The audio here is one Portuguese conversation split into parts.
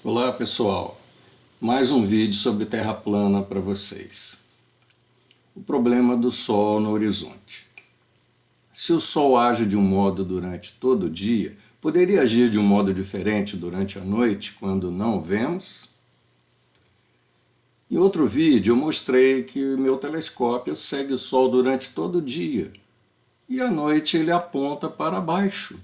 Olá pessoal, mais um vídeo sobre Terra plana para vocês. O problema do Sol no horizonte. Se o Sol age de um modo durante todo o dia, poderia agir de um modo diferente durante a noite, quando não o vemos? Em outro vídeo eu mostrei que o meu telescópio segue o Sol durante todo o dia, e à noite ele aponta para baixo.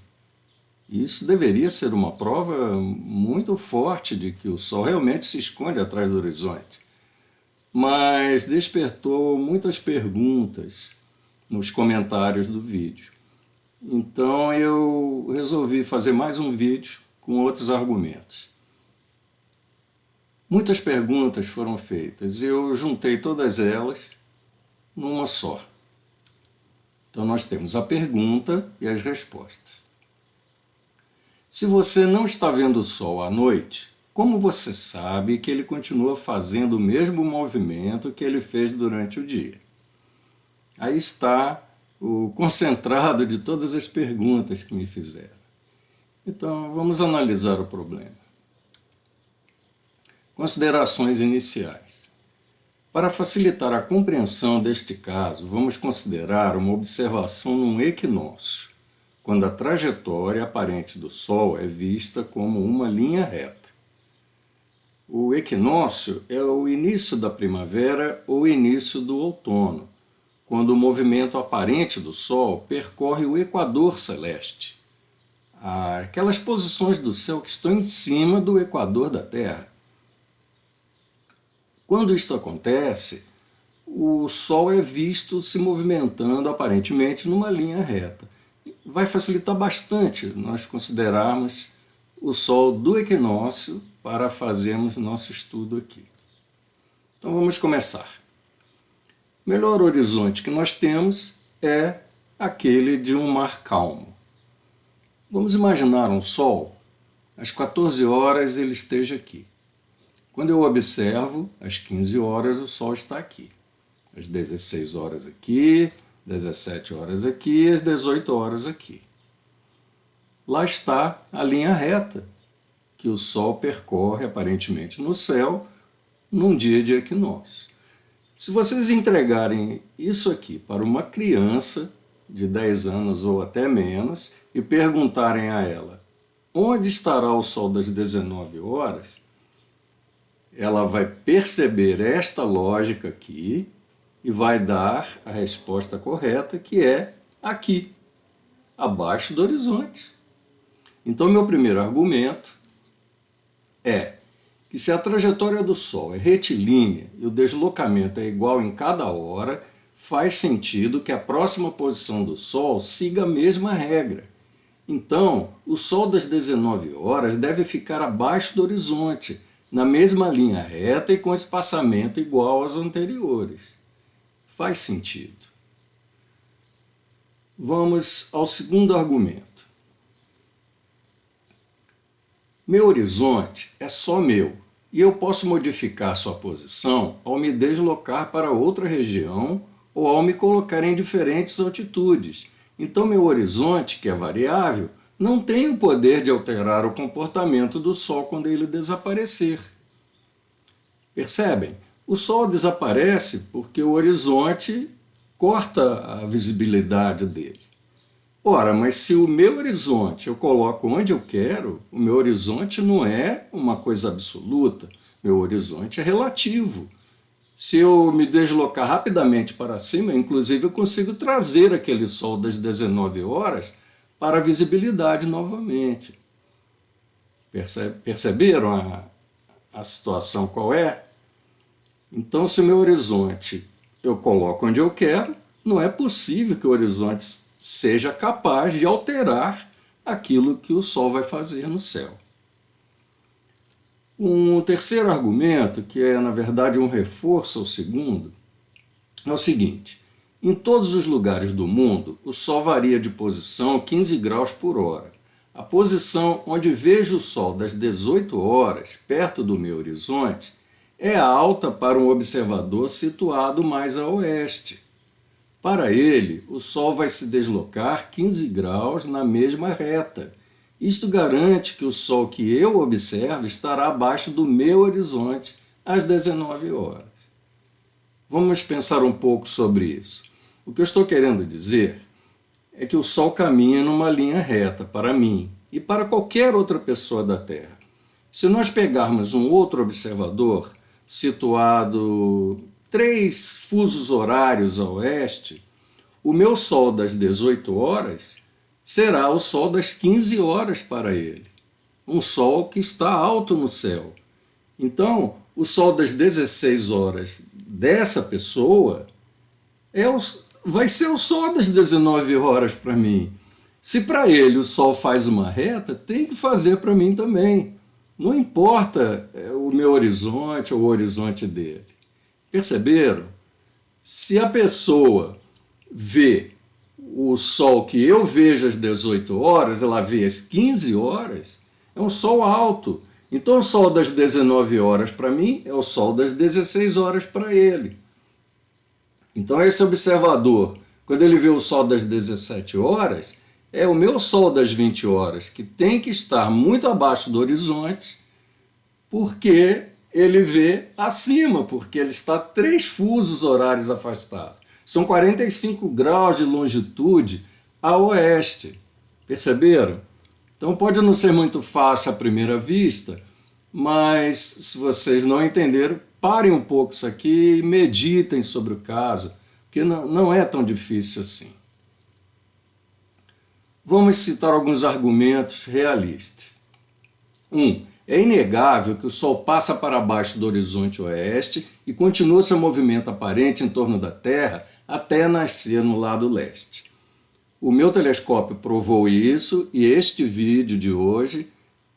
Isso deveria ser uma prova muito forte de que o Sol realmente se esconde atrás do horizonte. Mas despertou muitas perguntas nos comentários do vídeo. Então eu resolvi fazer mais um vídeo com outros argumentos. Muitas perguntas foram feitas e eu juntei todas elas numa só. Então nós temos a pergunta e as respostas. Se você não está vendo o Sol à noite, como você sabe que ele continua fazendo o mesmo movimento que ele fez durante o dia? Aí está o concentrado de todas as perguntas que me fizeram. Então, vamos analisar o problema. Considerações iniciais. Para facilitar a compreensão deste caso, vamos considerar uma observação num equinócio, quando a trajetória aparente do Sol é vista como uma linha reta. O equinócio é o início da primavera ou início do outono, quando o movimento aparente do Sol percorre o equador celeste, aquelas posições do céu que estão em cima do equador da Terra. Quando isto acontece, o Sol é visto se movimentando aparentemente numa linha reta. Vai facilitar bastante nós considerarmos o Sol do equinócio para fazermos nosso estudo aqui. Então vamos começar. O melhor horizonte que nós temos é aquele de um mar calmo. Vamos imaginar um Sol, às 14 horas ele esteja aqui. Quando eu observo, às 15 horas o Sol está aqui. Às 16 horas aqui, 17 horas aqui, às 18 horas aqui. Lá está a linha reta que o Sol percorre aparentemente no céu num dia de equinócio. Se vocês entregarem isso aqui para uma criança de 10 anos ou até menos e perguntarem a ela onde estará o Sol das 19 horas, ela vai perceber esta lógica aqui e vai dar a resposta correta, que é aqui, abaixo do horizonte. Então, meu primeiro argumento é que se a trajetória do Sol é retilínea e o deslocamento é igual em cada hora, faz sentido que a próxima posição do Sol siga a mesma regra. Então, o Sol das 19 horas deve ficar abaixo do horizonte, na mesma linha reta e com espaçamento igual aos anteriores. Faz sentido. Vamos ao segundo argumento. Meu horizonte é só meu, e eu posso modificar sua posição ao me deslocar para outra região ou ao me colocar em diferentes altitudes. Então meu horizonte, que é variável, não tem o poder de alterar o comportamento do Sol quando ele desaparecer. Percebem? O Sol desaparece porque o horizonte corta a visibilidade dele. Ora, mas se o meu horizonte eu coloco onde eu quero, o meu horizonte não é uma coisa absoluta, meu horizonte é relativo. Se eu me deslocar rapidamente para cima, inclusive eu consigo trazer aquele Sol das 19 horas para a visibilidade novamente. Perceberam a situação qual é? Então, se o meu horizonte eu coloco onde eu quero, não é possível que o horizonte seja capaz de alterar aquilo que o Sol vai fazer no céu. Um terceiro argumento, que é na verdade um reforço ao segundo, é o seguinte: em todos os lugares do mundo, o Sol varia de posição 15 graus por hora. A posição onde vejo o Sol das 18 horas, perto do meu horizonte, é alta para um observador situado mais a oeste. Para ele, o Sol vai se deslocar 15 graus na mesma reta, Isto garante que o Sol que eu observo estará abaixo do meu horizonte às 19 horas. Vamos pensar um pouco sobre isso. O que eu estou querendo dizer é que o Sol caminha numa linha reta para mim e para qualquer outra pessoa da Terra. Se nós pegarmos um outro observador situado 3 fusos horários a oeste, o meu Sol das 18 horas será o Sol das 15 horas para ele. Um Sol que está alto no céu. Então, o Sol das 16 horas dessa pessoa vai ser o Sol das 19 horas para mim. Se para ele o Sol faz uma reta, tem que fazer para mim também. Não importa o meu horizonte ou o horizonte dele. Perceberam? Se a pessoa vê o Sol que eu vejo às 18 horas, ela vê às 15 horas, é um Sol alto. Então o Sol das 19 horas para mim é o Sol das 16 horas para ele. Então esse observador, quando ele vê o Sol das 17 horas, é o meu Sol das 20 horas, que tem que estar muito abaixo do horizonte, porque ele vê acima, porque ele está 3 fusos horários afastado. São 45 graus de longitude a oeste. Perceberam? Então pode não ser muito fácil à primeira vista, mas se vocês não entenderam, parem um pouco isso aqui e meditem sobre o caso, porque não é tão difícil assim. Vamos citar alguns argumentos realistas. 1. É inegável que o Sol passa para baixo do horizonte oeste e continua seu movimento aparente em torno da Terra até nascer no lado leste. O meu telescópio provou isso e este vídeo de hoje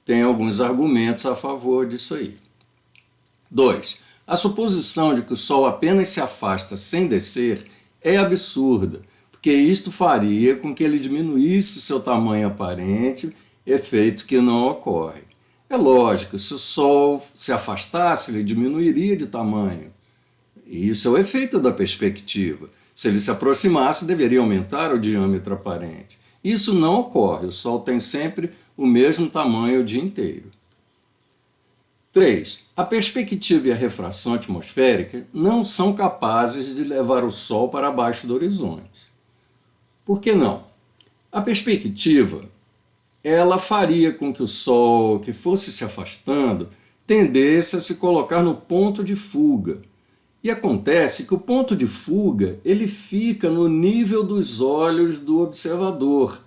tem alguns argumentos a favor disso aí. 2. A suposição de que o Sol apenas se afasta sem descer é absurda, porque isto faria com que ele diminuísse seu tamanho aparente, efeito que não ocorre. É lógico, se o Sol se afastasse, ele diminuiria de tamanho. E isso é o efeito da perspectiva. Se ele se aproximasse, deveria aumentar o diâmetro aparente. Isso não ocorre, o Sol tem sempre o mesmo tamanho o dia inteiro. 3. A perspectiva e a refração atmosférica não são capazes de levar o Sol para baixo do horizonte. Por que não? A perspectiva, ela faria com que o Sol, que fosse se afastando, tendesse a se colocar no ponto de fuga. E acontece que o ponto de fuga ele fica no nível dos olhos do observador,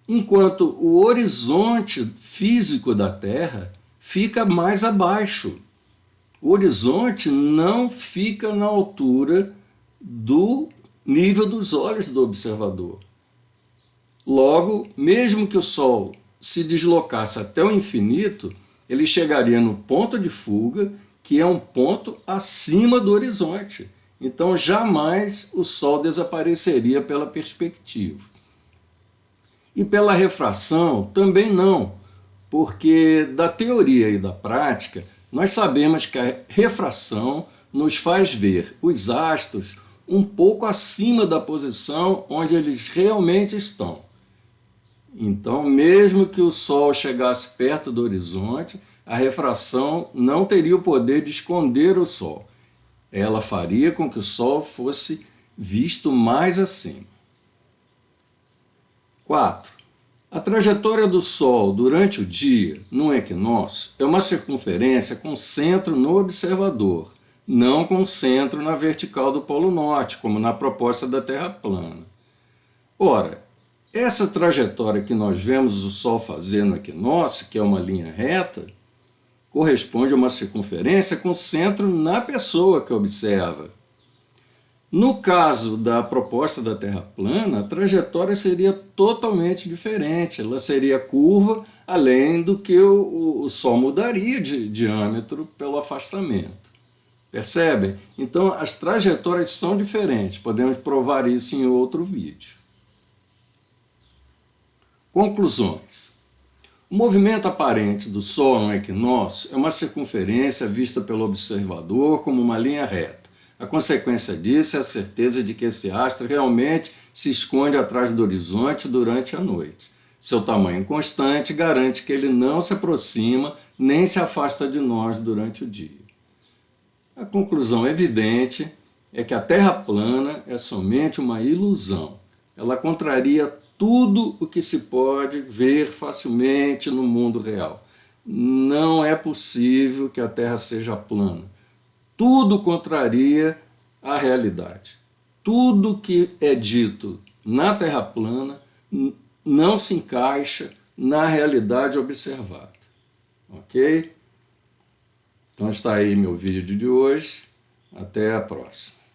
enquanto o horizonte físico da Terra fica mais abaixo. O horizonte não fica na altura do nível dos olhos do observador. Logo, mesmo que o Sol se deslocasse até o infinito, ele chegaria no ponto de fuga, que é um ponto acima do horizonte. Então, jamais o Sol desapareceria pela perspectiva. E pela refração, também não, porque da teoria e da prática, nós sabemos que a refração nos faz ver os astros um pouco acima da posição onde eles realmente estão. Então, mesmo que o Sol chegasse perto do horizonte, a refração não teria o poder de esconder o Sol. Ela faria com que o Sol fosse visto mais acima. 4. A trajetória do Sol durante o dia, no equinócio, é uma circunferência com centro no observador, não com centro na vertical do Polo Norte, como na proposta da Terra plana. Ora, essa trajetória que nós vemos o Sol fazer no equinócio, que é uma linha reta, corresponde a uma circunferência com centro na pessoa que observa. No caso da proposta da Terra plana, a trajetória seria totalmente diferente. Ela seria curva, além do que o Sol mudaria de diâmetro pelo afastamento. Percebem? Então, as trajetórias são diferentes. Podemos provar isso em outro vídeo. Conclusões. O movimento aparente do Sol no equinócio é uma circunferência vista pelo observador como uma linha reta. A consequência disso é a certeza de que esse astro realmente se esconde atrás do horizonte durante a noite. Seu tamanho constante garante que ele não se aproxima nem se afasta de nós durante o dia. A conclusão evidente é que a Terra plana é somente uma ilusão. Ela contraria tudo o que se pode ver facilmente no mundo real. Não é possível que a Terra seja plana. Tudo contraria a realidade. Tudo que é dito na Terra plana não se encaixa na realidade observada. Ok? Então está aí meu vídeo de hoje. Até a próxima.